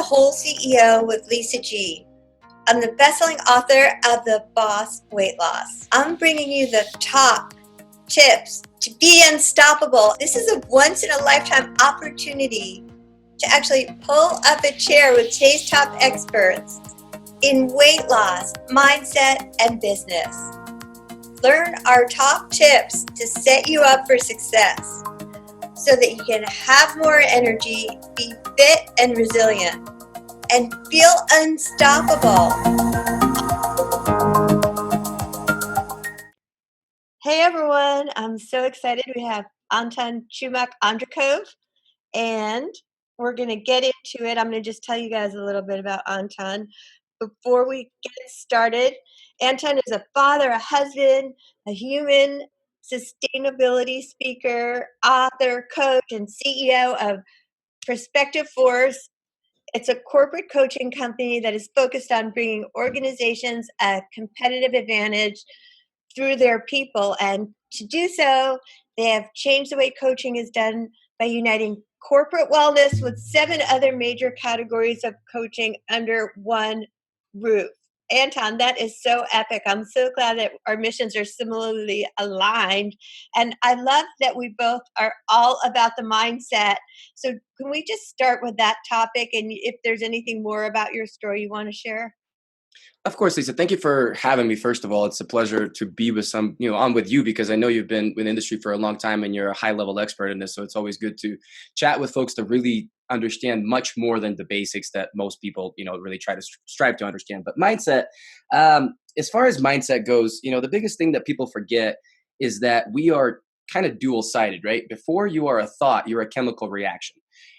Whole CEO with Lisa G. I'm the best-selling author of The Boss Weight Loss. I'm bringing you the top tips to be unstoppable. This is a once-in-a-lifetime opportunity to actually pull up a chair with today's top experts in weight loss, mindset, and business. Learn our top tips to set you up for success so that you can have more energy, be fit and resilient, and feel unstoppable. Hey everyone, I'm so excited. We have Anton Chumak Andryakov, and we're going to get into it. I'm going to just tell you guys a little bit about Anton. Before we get started, Anton is a father, a husband, a human sustainability speaker, author, coach, and CEO of Perspective Force. It's a corporate coaching company that is focused on bringing organizations a competitive advantage through their people. And to do so, they have changed the way coaching is done by uniting corporate wellness with 7 other major categories of coaching under one roof. Anton, that is so epic. I'm so glad that our missions are similarly aligned. And I love that we both are all about the mindset. So can we just start with that topic? And if there's anything more about your story you want to share? Of course, Lisa. Thank you for having me. First of all, it's a pleasure to be with on with you because I know you've been with the industry for a long time and you're a high level expert in this. So it's always good to chat with folks to really understand much more than the basics that most people, really try to strive to understand. But mindset, as far as mindset goes, the biggest thing that people forget is that we are kind of dual sided, right? Before you are a thought, you're a chemical reaction.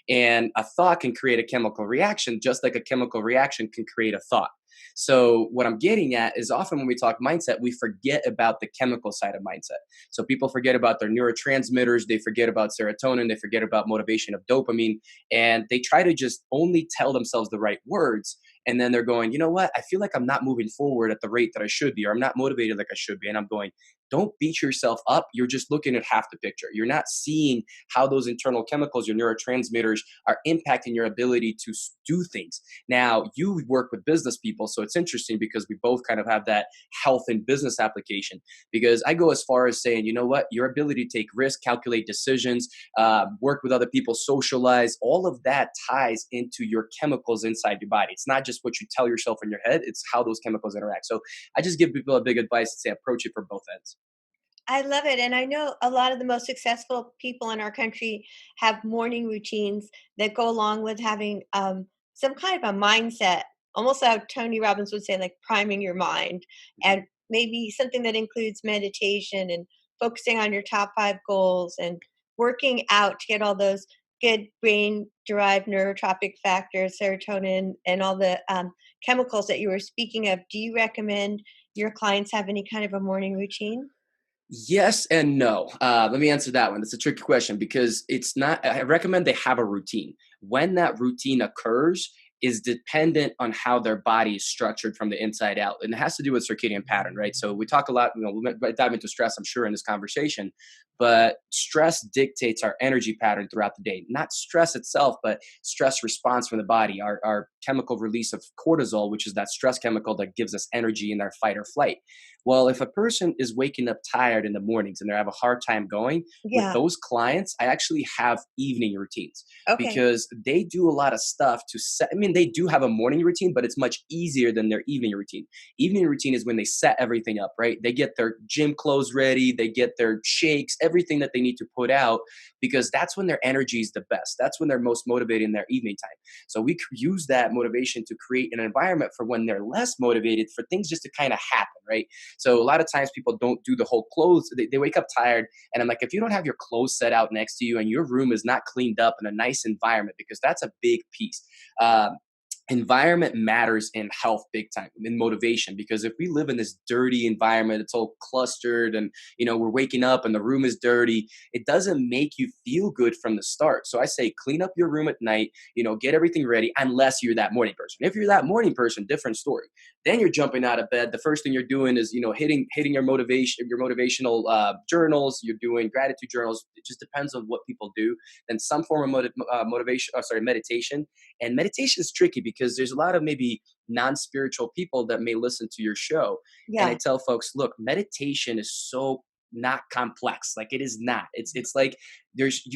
And a thought can create a chemical reaction, just like a chemical reaction can create a thought. So what I'm getting at is often when we talk mindset, we forget about the chemical side of mindset. So people forget about their neurotransmitters, they forget about serotonin, they forget about motivation of dopamine, and they try to just only tell themselves the right words. And then they're going, you know what? I feel like I'm not moving forward at the rate that I should be, or I'm not motivated like I should be. And I'm going, don't beat yourself up. You're just looking at half the picture. You're not seeing how those internal chemicals, your neurotransmitters, are impacting your ability to do things. Now, you work with business people, so it's interesting because we both kind of have that health and business application. Because I go as far as saying, you know what, your ability to take risks, calculate decisions, work with other people, socialize, all of that ties into your chemicals inside your body. It's not just what you tell yourself in your head, it's how those chemicals interact. So I just give people a big advice to say approach it from both ends. I love it. And I know a lot of the most successful people in our country have morning routines that go along with having some kind of a mindset, almost how Tony Robbins would say, like priming your mind, and maybe something that includes meditation and focusing on your top 5 goals and working out to get all those good brain derived neurotropic factors, serotonin, and all the chemicals that you were speaking of. Do you recommend your clients have any kind of a morning routine? Yes and no. Let me answer that one. It's a tricky question because it's not, I recommend they have a routine. When that routine occurs is dependent on how their body is structured from the inside out. And it has to do with circadian pattern, right? So we talk a lot, we'll dive into stress, I'm sure, in this conversation, but stress dictates our energy pattern throughout the day. Not stress itself, but stress response from the body, our chemical release of cortisol, which is that stress chemical that gives us energy in our fight or flight. Well, if a person is waking up tired in the mornings and they have a hard time going, with Yeah. those clients, I actually have evening routines Okay. because they do a lot of stuff to set. I mean, they do have a morning routine, but it's much easier than their evening routine. Evening routine is when they set everything up, right? They get their gym clothes ready, they get their shakes, everything that they need to put out, because that's when their energy is the best. That's when they're most motivated in their evening time. So we use that motivation to create an environment for when they're less motivated for things just to kind of happen, right? So a lot of times people don't do the whole clothes. They wake up tired. And I'm like, if you don't have your clothes set out next to you and your room is not cleaned up in a nice environment, because that's a big piece. environment matters in health big time, in motivation, because if we live in this dirty environment, it's all clustered, and we're waking up and the room is dirty, it doesn't make you feel good from the start. So I say clean up your room at night, get everything ready, unless you're that morning person. If you're that morning person, different story. Then you're jumping out of bed, the first thing you're doing is hitting your motivational journals, you're doing gratitude journals. It just depends on what people do. Then some form of motivation, meditation. And meditation is tricky because there's a lot of maybe non-spiritual people that may listen to your show. And I Yeah. tell folks, look, meditation is so not complex. Like, it is not. It's like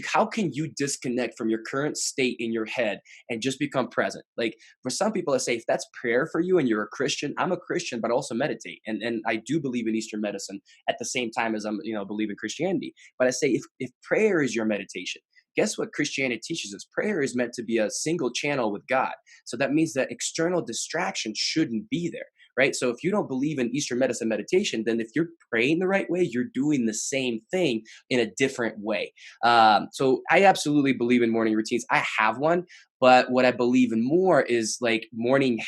how can you disconnect from your current state in your head and just become present? Like, for some people, I say, if that's prayer for you and you're a Christian, I'm a Christian, but I also meditate. And I do believe in Eastern medicine at the same time as I'm, believe in Christianity. But I say, if prayer is your meditation, guess what Christianity teaches us? Prayer is meant to be a single channel with God. So that means that external distraction shouldn't be there, right? So if you don't believe in Eastern medicine meditation, then if you're praying the right way, you're doing the same thing in a different way. So I absolutely believe in morning routines. I have one. But what I believe in more is like morning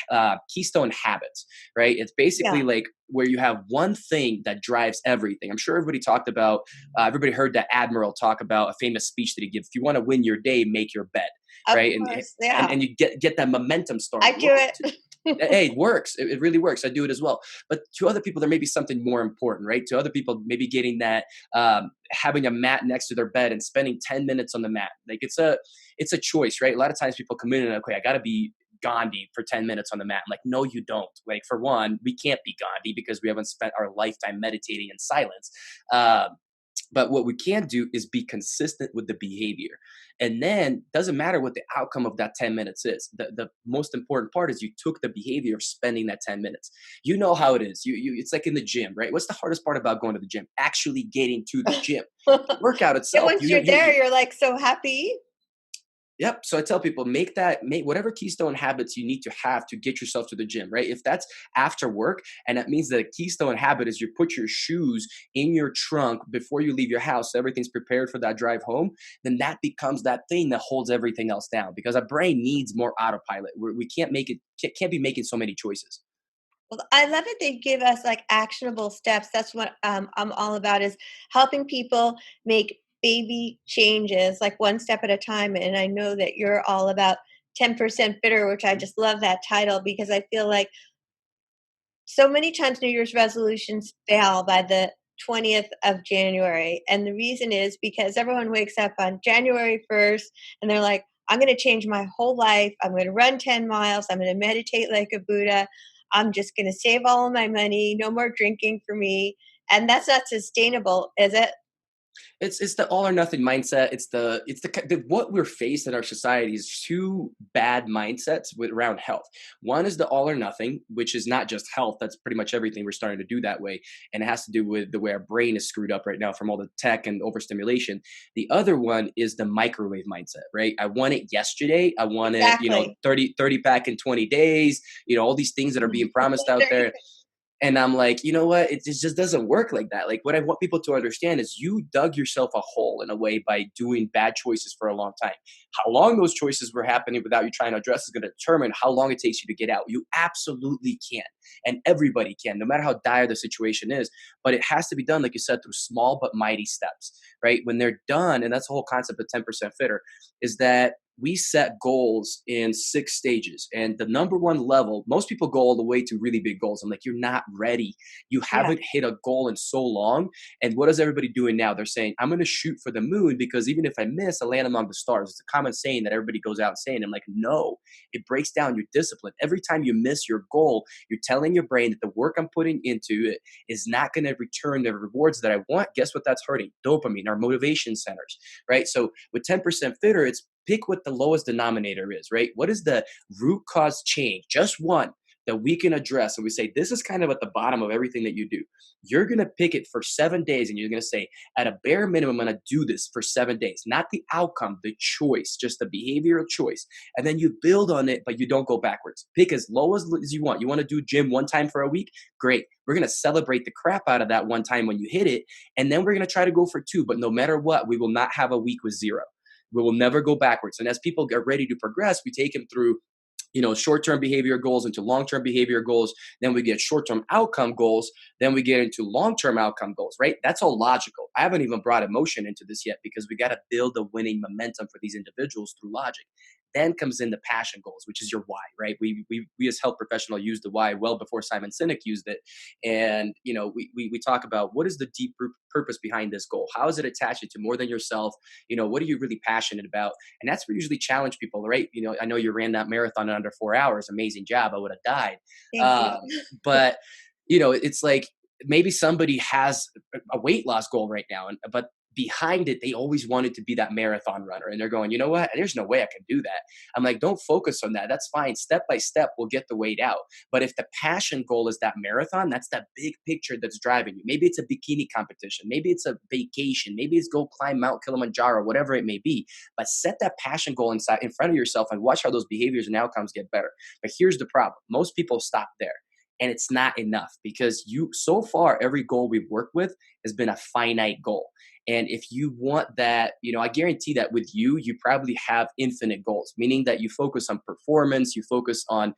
keystone habits, right? It's basically Yeah. like where you have one thing that drives everything. I'm sure everybody talked about, everybody heard that admiral talk about a famous speech that he gives. If you want to win your day, make your bed, Of right? And course. and, Yeah. and you get that momentum I started. do Look what it. hey, it works. It really works. I do it as well. But to other people, there may be something more important, right? To other people, maybe getting that, having a mat next to their bed and spending 10 minutes on the mat. Like, it's a choice, right? A lot of times people come in and, okay, I got to be Gandhi for 10 minutes on the mat. I'm like, no, you don't. Like, for one, we can't be Gandhi because we haven't spent our lifetime meditating in silence. Um, but what we can do is be consistent with the behavior. And then doesn't matter what the outcome of that 10 minutes is. The most important part is you took the behavior of spending that 10 minutes. You know how it is. It's like in the gym, right? What's the hardest part about going to the gym? Actually getting to the gym. The workout And itself, once you're there, you're like so happy. Yep. So I tell people, make whatever keystone habits you need to have to get yourself to the gym, right? If that's after work, and that means that a keystone habit is you put your shoes in your trunk before you leave your house, so everything's prepared for that drive home, then that becomes that thing that holds everything else down, because our brain needs more autopilot. We can't make it, can't be making so many choices. Well, I love that they give us like actionable steps. That's what I'm all about, is helping people make baby changes, like one step at a time. And I know that you're all about 10% fitter, which I Mhm. just love that title, because I feel like so many times New Year's resolutions fail by the 20th of January. And the reason is because everyone wakes up on January 1st and they're like, I'm going to change my whole life. I'm going to run 10 miles. I'm going to meditate like a Buddha. I'm just going to save all of my money. No more drinking for me. And that's not sustainable, is it? It's the all or nothing mindset. It's what we're faced in our society is two bad mindsets with around health. One is the all or nothing, which is not just health. That's pretty much everything. We're starting to do that way, and it has to do with the way our brain is screwed up right now from all the tech and overstimulation. The other one is the microwave mindset, right? I want it yesterday. I want it, Exactly. 30 pack in 20 days. All these things that are being promised out There you there. And I'm like, you know what? It just doesn't work like that. Like, what I want people to understand is you dug yourself a hole in a way by doing bad choices for a long time. How long those choices were happening without you trying to address is going to determine how long it takes you to get out. You absolutely can. And everybody can, no matter how dire the situation is. But it has to be done, like you said, through small but mighty steps, right? When they're done, and that's the whole concept of 10% fitter, is that we set goals in 6 stages. And the number one level, most people go all the way to really big goals. I'm like, you're not ready. You Yeah. haven't hit a goal in so long. And what is everybody doing now? They're saying, I'm going to shoot for the moon because even if I miss, I land among the stars. It's a common saying that everybody goes out saying. I'm like, no, it breaks down your discipline. Every time you miss your goal, you're telling your brain that the work I'm putting into it is not going to return the rewards that I want. Guess what that's hurting? Dopamine, our motivation centers, right? So with 10% fitter, it's pick what the lowest denominator is, right? What is the root cause change? Just one that we can address. And we say, this is kind of at the bottom of everything that you do. You're going to pick it for 7 days and you're going to say, at a bare minimum, I'm going to do this for 7 days, not the outcome, the choice, just the behavioral choice. And then you build on it, but you don't go backwards. Pick as low as you want. You want to do gym one time for a week? Great. We're going to celebrate the crap out of that one time when you hit it. And then we're going to try to go for two. But no matter what, we will not have a week with zero. We will never go backwards. And as people get ready to progress, we take them through short-term behavior goals into long-term behavior goals. Then we get short-term outcome goals. Then we get into long-term outcome goals, right? That's all logical. I haven't even brought emotion into this yet because we got to build the winning momentum for these individuals through logic. Then comes in the passion goals, which is your why, right? We as health professional use the why well before Simon Sinek used it. And, we talk about what is the deep purpose behind this goal? How is it attached to more than yourself? What are you really passionate about? And that's where we usually challenge people, right? I know you ran that marathon in under 4 hours. Amazing job. I would have died. Thank you. But, it's like maybe somebody has a weight loss goal right now, but behind it, they always wanted to be that marathon runner. And they're going, you know what? There's no way I can do that. I'm like, don't focus on that. That's fine. Step by step, we'll get the weight out. But if the passion goal is that marathon, that's that big picture that's driving you. Maybe it's a bikini competition. Maybe it's a vacation. Maybe it's go climb Mount Kilimanjaro, whatever it may be. But set that passion goal in front of yourself and watch how those behaviors and outcomes get better. But here's the problem. Most people stop there. And it's not enough because so far, every goal we've worked with has been a finite goal. And if you want that, I guarantee that with you probably have infinite goals, meaning that you focus on performance, you focus on,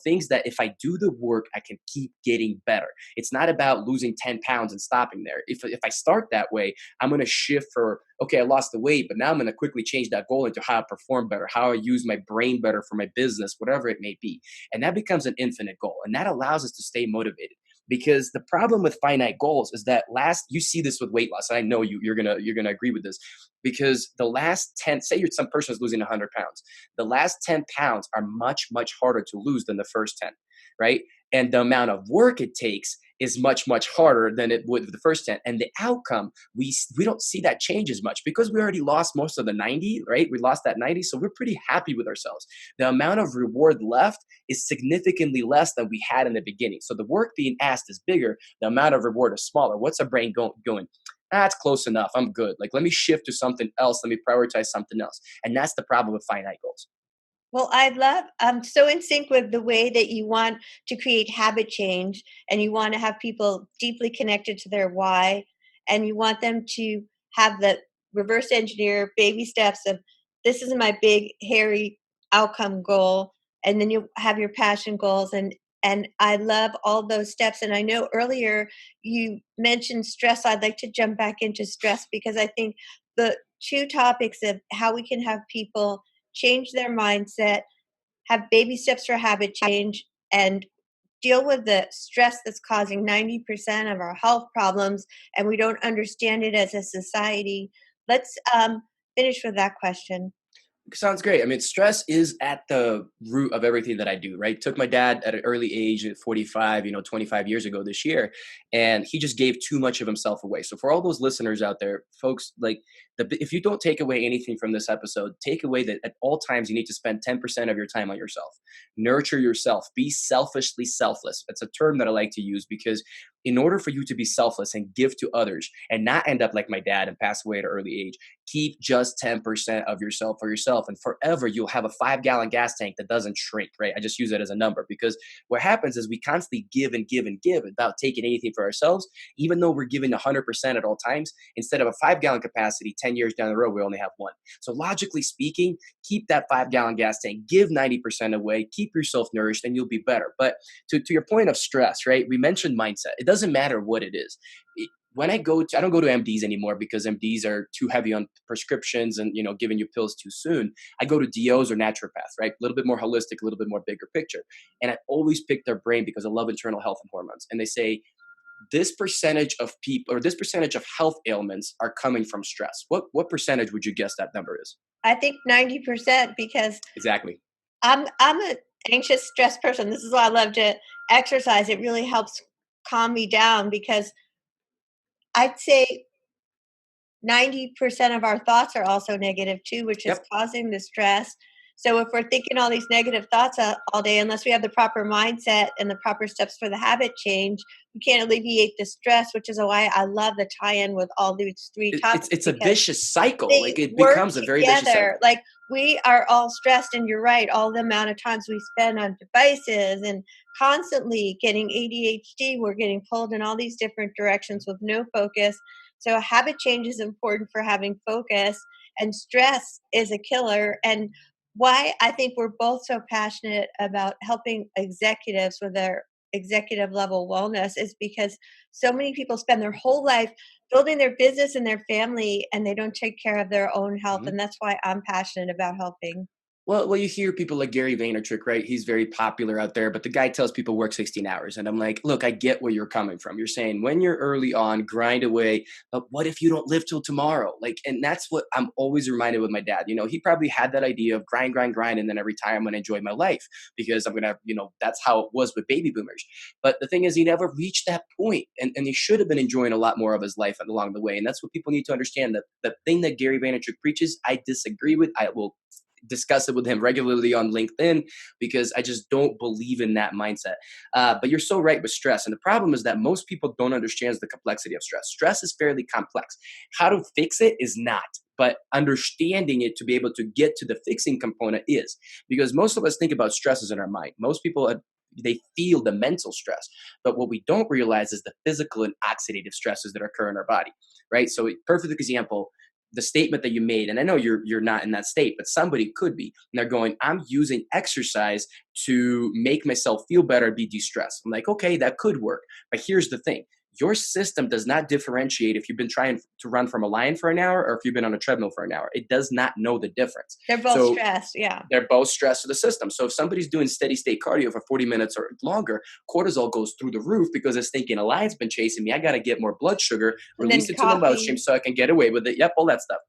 things that if I do the work, I can keep getting better. It's not about losing 10 pounds and stopping there. If I start that way, I'm going to shift okay, I lost the weight, but now I'm going to quickly change that goal into how I perform better, how I use my brain better for my business, whatever it may be. And that becomes an infinite goal. And that allows us to stay motivated. Because the problem with finite goals is that you see this with weight loss. And I know you're gonna agree with this, because the last 10, say some person is losing 100 pounds, the last 10 pounds are much, much harder to lose than the first 10, right? And the amount of work it takes is much, much harder than it would with the first 10. And the outcome, we don't see that change as much because we already lost most of the 90, right? We lost that 90. So we're pretty happy with ourselves. The amount of reward left is significantly less than we had in the beginning. So the work being asked is bigger. The amount of reward is smaller. What's our brain going? That's close enough. I'm good. Like, let me shift to something else. Let me prioritize something else. And that's the problem with finite goals. Well, I'm so in sync with the way that you want to create habit change and you want to have people deeply connected to their why, and you want them to have the reverse engineer baby steps of this is my big, hairy outcome goal. And then you have your passion goals. And I love all those steps. And I know earlier you mentioned stress. I'd like to jump back into stress because I think the two topics of how we can have people change their mindset, have baby steps for habit change, and deal with the stress that's causing 90% of our health problems, and we don't understand it as a society. Let's finish with that question. Sounds great. I mean, stress is at the root of everything that I do, right? Took my dad at an early age at 45, 25 years ago this year, and he just gave too much of himself away. So for all those listeners out there, folks, like if you don't take away anything from this episode, take away that at all times you need to spend 10% of your time on yourself. Nurture yourself. Be selfishly selfless. It's a term that I like to use because in order for you to be selfless and give to others and not end up like my dad and pass away at an early age, keep just 10% of yourself for yourself, and forever you'll have a 5-gallon gas tank that doesn't shrink, right? I just use it as a number because what happens is we constantly give and give and give without taking anything for ourselves, even though we're giving 100% at all times. Instead of a 5-gallon capacity, 10 years down the road, we only have one. So logically speaking, keep that 5-gallon gas tank, give 90% away, keep yourself nourished, and you'll be better. But to your point of stress, right? We mentioned mindset. It doesn't matter what it is. When I don't go to MDs anymore because MDs are too heavy on prescriptions and, giving you pills too soon. I go to DOs or naturopaths, right? A little bit more holistic, a little bit more bigger picture. And I always pick their brain because I love internal health and hormones. And they say, this percentage of people or this percentage of health ailments are coming from stress. What percentage would you guess that number is? I think 90% because Exactly. I'm an anxious, stressed person. This is why I love to exercise. It really helps calm me down because I'd say 90% of our thoughts are also negative too, which is Yep. causing the stress. So if we're thinking all these negative thoughts all day, unless we have the proper mindset and the proper steps for the habit change, we can't alleviate the stress, which is why I love the tie-in with all these three topics It's a because vicious cycle. they Like it work becomes a very vicious together. cycle. Like we are all stressed, and you're right. All the amount of times we spend on devices and constantly getting ADHD, we're getting pulled in all these different directions with no focus. So, a habit change is important for having focus, and stress is a killer. And why I think we're both so passionate about helping executives with their executive level wellness is because so many people spend their whole life building their business and their family and they don't take care of their own health. Mhm. And that's why I'm passionate about helping. Well, you hear people like Gary Vaynerchuk, right? He's very popular out there, but the guy tells people work 16 hours. And I'm like, look, I get where you're coming from. You're saying when you're early on, grind away. But what if you don't live till tomorrow? Like, and that's what I'm always reminded with my dad. He probably had that idea of grind, grind, grind. And then every time I'm going to enjoy my life because I'm going to, that's how it was with baby boomers. But the thing is, he never reached that point, and he should have been enjoying a lot more of his life along the way. And that's what people need to understand, that the thing that Gary Vaynerchuk preaches, I disagree with. I will discuss it with him regularly on LinkedIn because I just don't believe in that mindset. But you're so right with stress. And the problem is that most people don't understand the complexity of stress. Stress is fairly complex. How to fix it is not. But understanding it to be able to get to the fixing component is, because most of us think about stresses in our mind. Most people they feel the mental stress, but what we don't realize is the physical and oxidative stresses that occur in our body, right? So, perfect example, the statement that you made, and I know you're not in that state, but somebody could be, and they're going, I'm using exercise to make myself feel better, be de-stressed. I'm like, okay, that could work, but here's the thing: your system does not differentiate if you've been trying to run from a lion for an hour or if you've been on a treadmill for an hour. It does not know the difference. They're both So stressed. Yeah. they're both stress to the system. So if somebody's doing steady state cardio for 40 minutes or longer, cortisol goes through the roof because it's thinking a lion's been chasing me. I got to get more blood sugar, And release then it to the bloodstream coffee. so I can get away with it. Yep, all that stuff.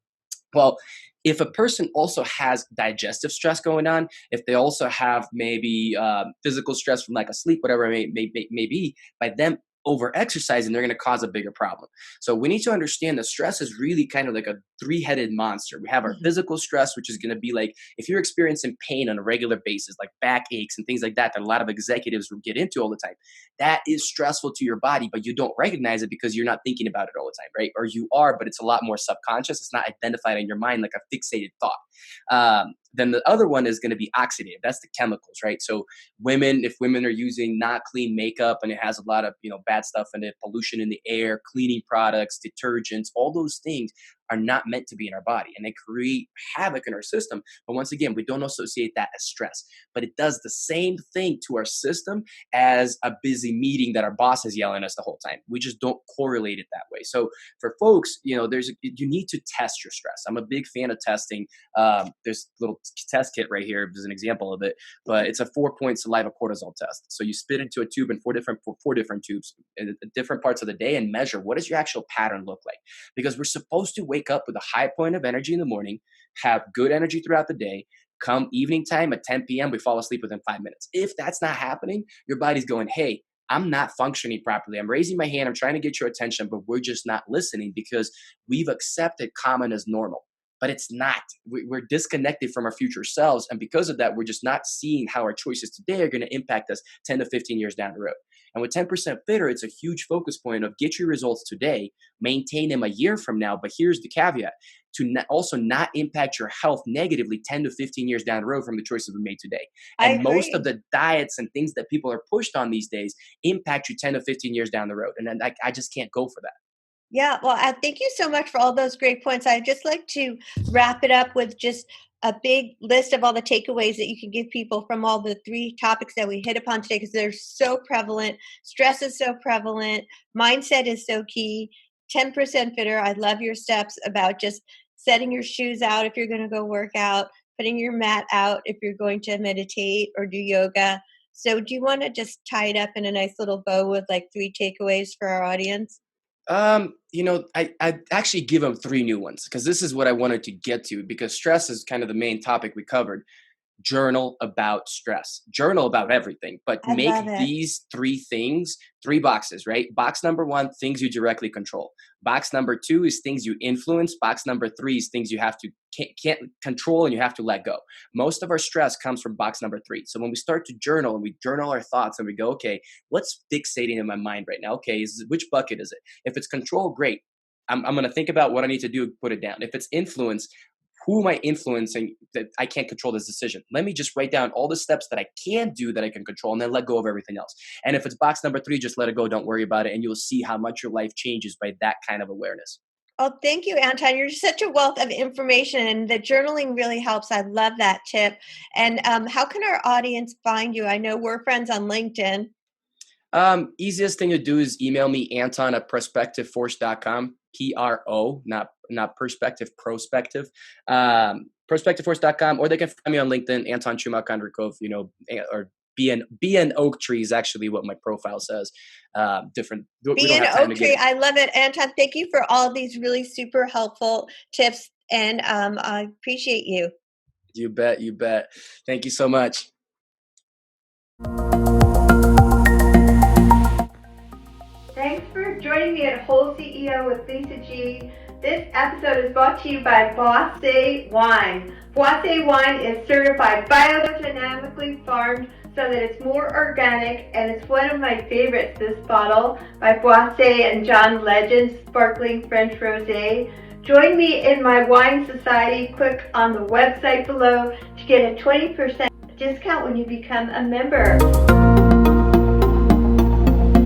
Well, if a person also has digestive stress going on, if they also have maybe physical stress from like a sleep, whatever it may be, by them over exercising, they're going to cause a bigger problem. So we need to understand that stress is really kind of like a three-headed monster. We have our Mhm. physical stress, which is going to be like if you're experiencing pain on a regular basis, like back aches and things like that a lot of executives will get into all the time. That is stressful to your body, but you don't recognize it because you're not thinking about it all the time, right? Or you are, but it's a lot more subconscious. It's not identified in your mind like a fixated thought. Then the other one is going to be oxidative. That's the chemicals, right? So if women are using not clean makeup and it has a lot of bad stuff in it, pollution in the air, cleaning products, detergents, all those things are not meant to be in our body, and they create havoc in our system. But once again, we don't associate that as stress, but it does the same thing to our system as a busy meeting that our boss is yelling at us the whole time. We just don't correlate it that way. So for folks, you need to test your stress. I'm a big fan of testing. There's a little test kit right here. There's an example of it, but it's a 4-point saliva cortisol test. So you spit into a tube in four different tubes in different parts of the day and measure what does your actual pattern look like. Because we're supposed to wake up with a high point of energy in the morning, have good energy throughout the day. Come evening time at 10 p.m., we fall asleep within 5 minutes. If that's not happening, your body's going, hey, I'm not functioning properly. I'm raising my hand. I'm trying to get your attention, but we're just not listening because we've accepted common as normal. But it's not. We're disconnected from our future selves. And because of that, we're just not seeing how our choices today are going to impact us 10 to 15 years down the road. And with 10% fitter, it's a huge focus point of get your results today, maintain them a year from now. But here's the caveat: to also not impact your health negatively 10 to 15 years down the road from the choices we made today. I And most of agree. the diets and things that people are pushed on these days impact you 10 to 15 years down the road. And then I just can't go for that. Yeah, well, thank you so much for all those great points. I'd just like to wrap it up with just a big list of all the takeaways that you can give people from all the three topics that we hit upon today because they're so prevalent. Stress is so prevalent. Mindset is so key. 10% fitter. I love your steps about just setting your shoes out if you're going to go work out, putting your mat out if you're going to meditate or do yoga. So, do you want to just tie it up in a nice little bow with like three takeaways for our audience? I actually give them three new ones because this is what I wanted to get to, because stress is kind of the main topic we covered. Journal about stress, journal about everything, but I love make it. these three things three boxes, right? Box number one, things you directly control. Box number two is things you influence. Box number three is things you have to can't control and you have to let go. Most of our stress comes from box number three. So when we start to journal and we journal our thoughts and we go, okay, what's fixating in my mind right now? Okay, which bucket is it? If it's control, great. I'm going to think about what I need to do, put it down. If it's influence, who am I influencing that I can't control this decision? Let me just write down all the steps that I can do that I can control and then let go of everything else. And if it's box number three, just let it go. Don't worry about it. And you'll see how much your life changes by that kind of awareness. Oh, thank you, Anton. You're such a wealth of information, and the journaling really helps. I love that tip. And how can our audience find you? I know we're friends on LinkedIn. Easiest thing to do is email me, Anton at perspectiveforce.com. PRO, not perspective, prospective. Perspectiveforce.com, or they can find me on LinkedIn, Anton Chumak Andryakov, or be an oak tree is actually what my profile says. Different. We Be don't an have time oak to get tree. it. I love it, Anton. Thank you for all of these really super helpful tips, and I appreciate you. You bet. You bet. Thank you so much. Thanks for joining me at WholeCEO with Lisa G. This episode is brought to you by Boise Wine. Boise Wine is certified biodynamically farmed so that it's more organic, and it's one of my favorites, this bottle by Boise and John Legend Sparkling French Rosé. Join me in my wine society. Click on the website below to get a 20% discount when you become a member.